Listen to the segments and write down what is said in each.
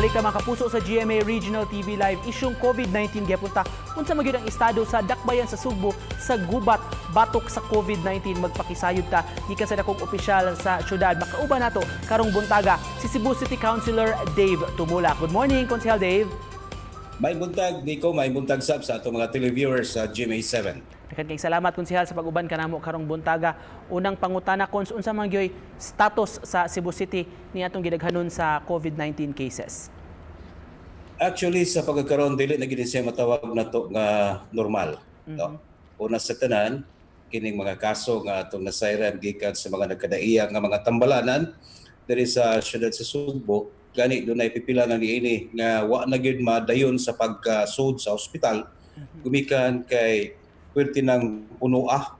Balik ka mga kapuso sa GMA Regional TV Live. Isyong COVID-19 gipunta unsa magyud ang estado sa dakbayan sa Sugbo sa gubat batok sa COVID-19. Magpakisayod ta gikan sa dakong opisyal sa syudad. Makauban nato karong buntaga si Cebu City Councilor Dave Tumula. Good morning, Konsehal Dave. May buntag, Nico, may buntag sab sa atong mga televiewers sa GMA7. Kay salamat Konsehal sa pag-uban kanamo karong buntaga. Unang pangutana kon unsa man gyoy status sa Cebu City ni atong gidaghanon sa COVID-19 cases. Actually sa pagkakaroon dili na gid siya matawag nato nga normal, no? Una sa tanan kining mga kaso nga atong nasayran gikan sa mga nagkadaiya nga mga tambalanan diri sa syudad sa Sugbo. Gani dunay pipila na niini nga wa na gyud madayon sa pagkasud sa ospital gumikan kay pwerte ng punoa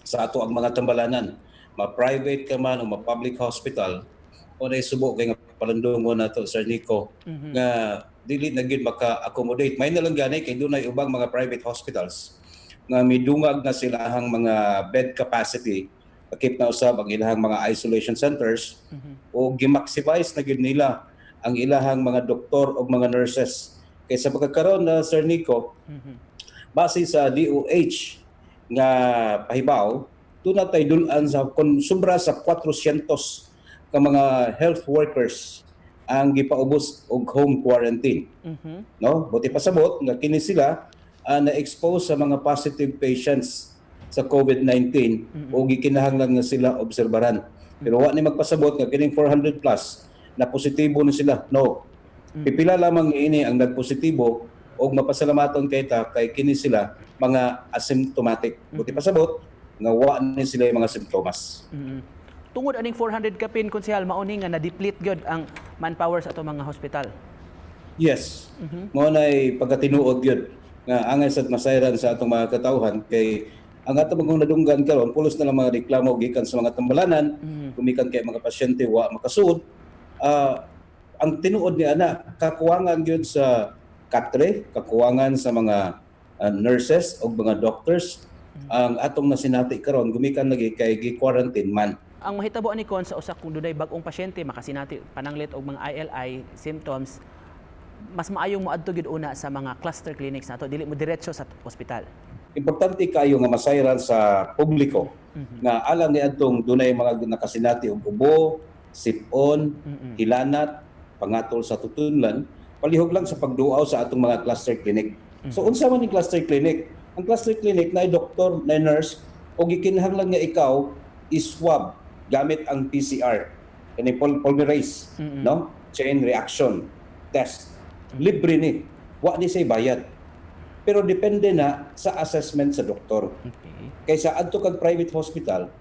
sa ato ang mga tambalanan, ma-private ka man o ma-public hospital o na isubo kay nga palandungon nato Sir Nico nga dili na gyud maka-accommodate. May na lang gani kay dunay ubang mga private hospitals nga midungag na sila ang mga bed capacity akip na usab ang ilahang mga isolation centers o gi-maximize na gyud nila ang ilahang mga doktor o mga nurses. Kaysa pagkakaroon na Sir Nico, base sa DOH nga pahibaw, doon natay dulan sa sobra sa 400 ka mga health workers ang gipaubos og home quarantine. No? Buti pasabot nga kini sila na-expose sa mga positive patients sa COVID-19 o gikinahanglan nga sila obserbaran. Pero wa ni magpasabot nga kining 400 plus na positibo na sila. No. Pipila lamang ini ang nagpositibo o mapasalamaton kay kini sila mga asymptomatic. Buti pasabot nga wa ni sila yung mga simptomas. Tungod aning 400 kapin Konsehal mauni nga na-deplete gyud ang manpower sa ato mga hospital. Yes. Mo nay pagkatinuod gyud nga angay sa masayran sa atong mga katawhan kay ang atong mga nadunggan karon pulos na lang mga reklamo gikan sa mga tambalanan, gumikan kay mga pasyente wa makasud. Ang tinuod ni ana kakuwangan gyud sa katre, kakuwangan sa mga nurses o mga doctors ang atong nasinati karon gumikan lagi kay gi-quarantine man. Ang mahitabo ani kon sa usa kung dunay bag-ong pasyente makasinati pananglit og mga ILI symptoms, mas maayong moadto gyud una sa mga cluster clinics nato dili mo diretso sa ospital. Importante kayo nga masayran sa publiko nga alang ni adtong dunay mga nakasinati og ubo, sipon, hilanat, pangatol sa tutunlan, palihog lang sa pagduaw sa atong mga cluster clinic. So unsa man ni cluster clinic? Ang cluster clinic na doktor, na nurse o gikinahanglan nga ikaw i-swab gamit ang PCR, kani polymerase, no? Chain reaction test. Libre ni, wa ni say bayad. Pero depende na sa assessment sa doktor. Kaysa adto kag private hospital,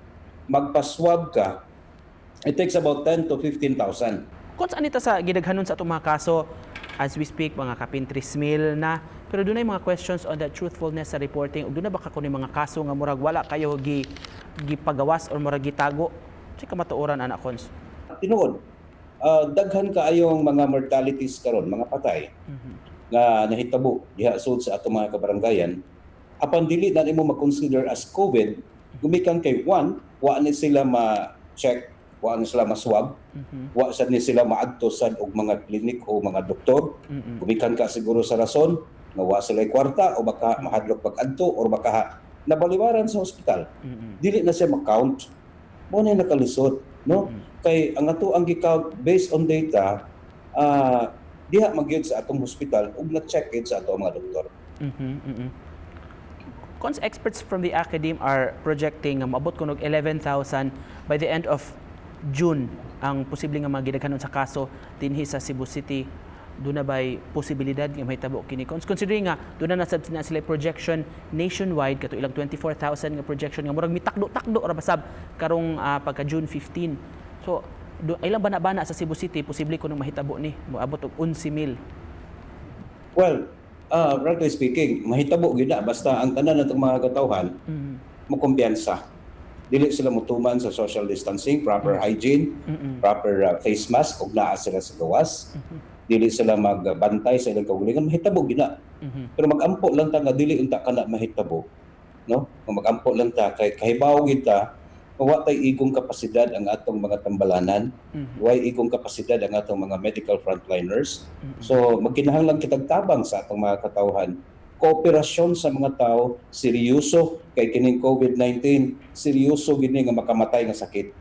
magpa-swab ka, it takes about 10 to 15,000. Kung saan ito sa gidaghanon sa itong mga kaso, as we speak, mga kapin 3,000 na, pero doon ay mga questions on the truthfulness sa reporting, o doon na baka kunin mga kaso nga murag wala kayo gipagawas o murag gitago? Kasi kamatuoran, anak Cons. Tinuod, daghan kaayong mga mortalities karon, mga patay, nga nahitabo diha sud sa atong mga kabaranggayan, apan dili na nimo ma-consider as COVID, gumikan kay one, wa ni sila ma-check, wa ni sila ma-swab, wa sad ni sila maadto sad og mga klinik o mga doktor. Gumikan ka siguro sa rason nga wa sila kwarta o baka mahadlok pag-adto o baka nabaliwaran sa ospital. Dili na siya ma-count. Mo na nakalisod, no? Kay ang ato ang gi-count based on data, diha magyud sa atong hospital ug na-check it sa atong mga doktor. Cons experts from the academe are projecting nga maabot kunog 11,000 by the end of June ang posibleng nga magidaghanon sa kaso dinhi sa Cebu City. Doon na ba'y posibilidad nga mahitabo kini Cons? Considering nga doon na nasab na sila projection nationwide kato ilang 24,000 nga projection nga murag mitakdo-takdo ra basab karong pagka June 15. So ilang bana-bana sa Cebu City posible kuno mahitabo ni moabot og 11,000. Well, frankly speaking, mahitabo gyud na basta ang tanan natong mga katawhan mo kumpiyansa. Dili sila mutuman sa social distancing, proper hygiene, proper face mask ug naa sila sa gawas. Dili sila magbantay sa ilang kaugalingon, mahitabo gyud na. Pero mag-ampo lang ta nga dili unta kana mahitabo, no? Mag-ampo lang ta kay kahibaw kita wa tay igong kapasidad ang atong mga tambalanan, way igong kapasidad ang atong mga medical frontliners. So magkinahanglan kitag tabang sa atong mga katawhan. Kooperasyon sa mga tao, seryoso kay kining COVID-19, seryoso gini nga makamatay nga sakit.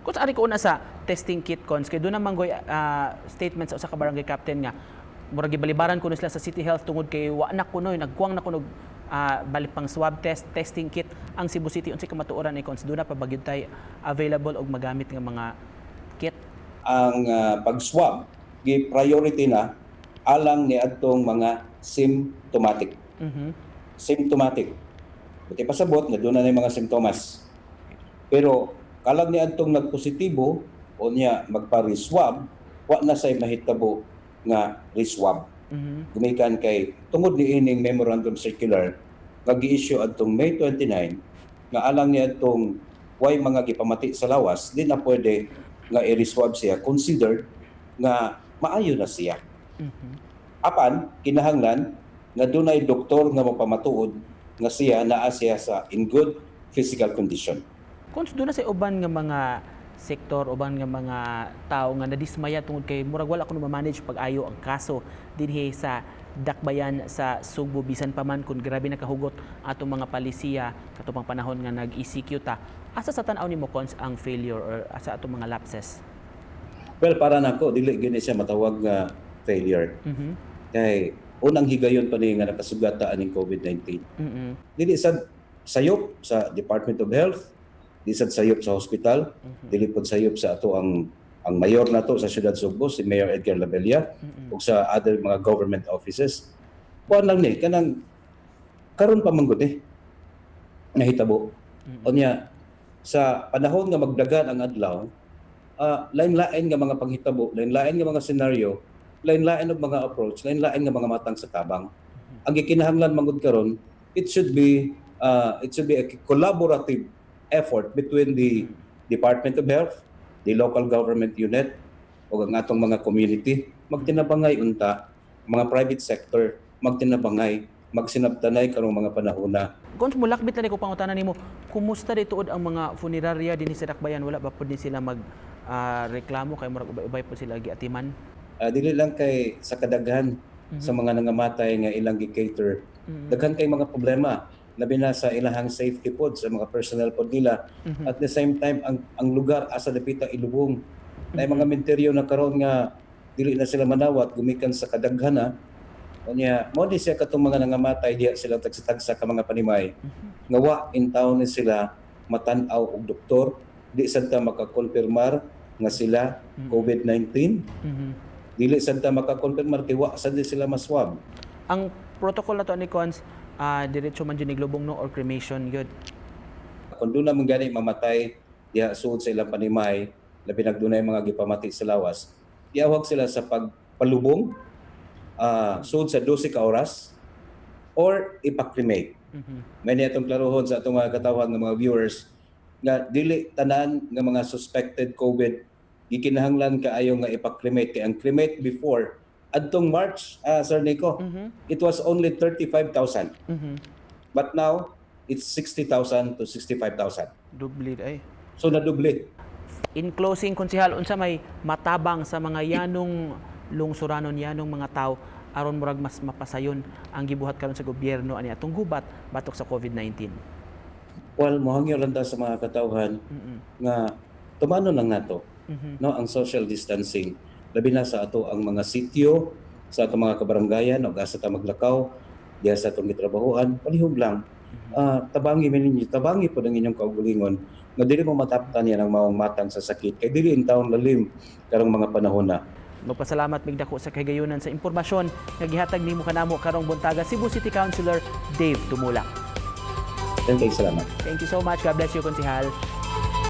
Kung sa ari ko una sa testing kit cons, kay doon naman goy statement sa usa ka barangay captain nga murag gibalibaran kuno sila sa City Health tungod kay wa na kunoy nagkuwang na kuno balik pang swab testing kit ang Cebu City unsay kamatuoran ni cons doon na pa bagyod tay available og magamit nga mga kit. Ang pag-swab gi-priority na alang ni adtong mga symptomatic. Symptomatic. Buti pasabot na doon na yung mga simptomas. Pero kalag ni adtong nagpositibo o niya magpa-reswab, wa na say mahitabo nga reswab. Gumikan kay tungod ni ining memorandum circular nga gi-issue adtong May 29 nga alang ni adtong way mga gipamati sa lawas, di na pwede nga i-reswab siya considered nga maayo na siya. Apan kinahanglan nga dunay doktor nga magpamatuod nga siya naa siya sa in good physical condition. Kung doon na sa uban nga mga sektor, uban nga mga tao nga nadismaya tungod kay murag wala kuno ma-manage pag-ayo ang kaso dinhi sa dakbayan sa Subo bisan pa man kun grabe nakahugot atong mga palisiya katong panahon nga nag-ECQ ta. Asa sa tan-aw nimo cons ang failure or asa atong mga lapses? Well, para nako dili gini siya matawag nga failure. Kay unang higayon pa ni nga nakasugata aning COVID-19. Dili sad sayop sa Department of Health, di sad sayop sa hospital, dili pod sayop sa ato ang mayor nato sa siyudad Subo, si Mayor Edgar Labella, ug sa other mga government offices. Kuan lang ni kanang karon pa manggod nahitabo. Unya sa panahon nga magdagan ang adlaw, lain-lain nga mga panghitabo, lain-lain nga mga senaryo, lain-lain og mga approach, lain-lain nga mga matang sa tabang. Ang gikinahanglan manggod karon, it should be a collaborative effort between the Department of Health, the local government unit, o ang atong mga community, magtinabangay unta, mga private sector, magtinabangay, magsinabtanay karong mga panahona. Kung mulakbit na ko pangutanan nimo, kumusta dituod ang mga funeraria dinhi sa dakbayan? Wala ba pud ni sila mag reklamo kay murag ubay-ubay po sila giatiman? Dili lang kay sa kadaghan sa mga nangamatay nga ilang gi-cater. Daghan kay mga problema labi na sa ilahang safety pod sa mga personnel pod nila. At the same time ang lugar asa dapita ilubong. Nay mga menteryo na karon nga dili na sila manawat gumikan sa kadaghana. Unya mo di siya katong mga nangamatay diha sila tagsa-tagsa ka mga panimay. Nga wa in town ni sila matan-aw og doktor, di sad ta makakonfirmar nga sila COVID-19. Dili sad ta makakonfirmar kay wa sad sila maswab. Ang protocol na to ni Cons, diretso man dyan iglubong no or cremation yun? Kung doon naman gani mamatay diha suod sa ilang panimay, labi nagdunay mga gipamati sa lawas, iawag sila sa pagpalubong suod sa 12 ka oras or ipakremate. May nitong klarohon sa atong mga katawan ng mga viewers nga dili tanan nga mga suspected COVID gikinahanglan kaayo nga ipakremate. Kaya ang cremate before adtong March, Sir Nico, it was only 35,000. But now, it's 60,000 to 65,000. Dubli ay. So, nadubli. In closing, Konsehal, unsa may matabang sa mga yanong lungsuranon, yanong mga tao, aron murag mas mapasayon ang gibuhat karon sa gobyerno ani atong gubat batok sa COVID-19? Well, mohangyo lang ta sa mga katawhan nga tumano lang nato no ang social distancing. Labi na sa ato ang mga sitio, sa ato mga kabaranggayan, o asa ta maglakaw, diya sa atong gitrabahuan, palihog lang. Tabangi po ang inyong kaugalingon na dili mo mataptan yan ang maong matang sa sakit. Kay dili in taon lalim karong mga panahon na. Magpasalamat migdako sa kagayunan sa impormasyon nga gihatag nimo kanamo karong buntaga Cebu City Councilor Dave Tumulak. Thank you, salamat. Thank you so much. God bless you, Konsehal.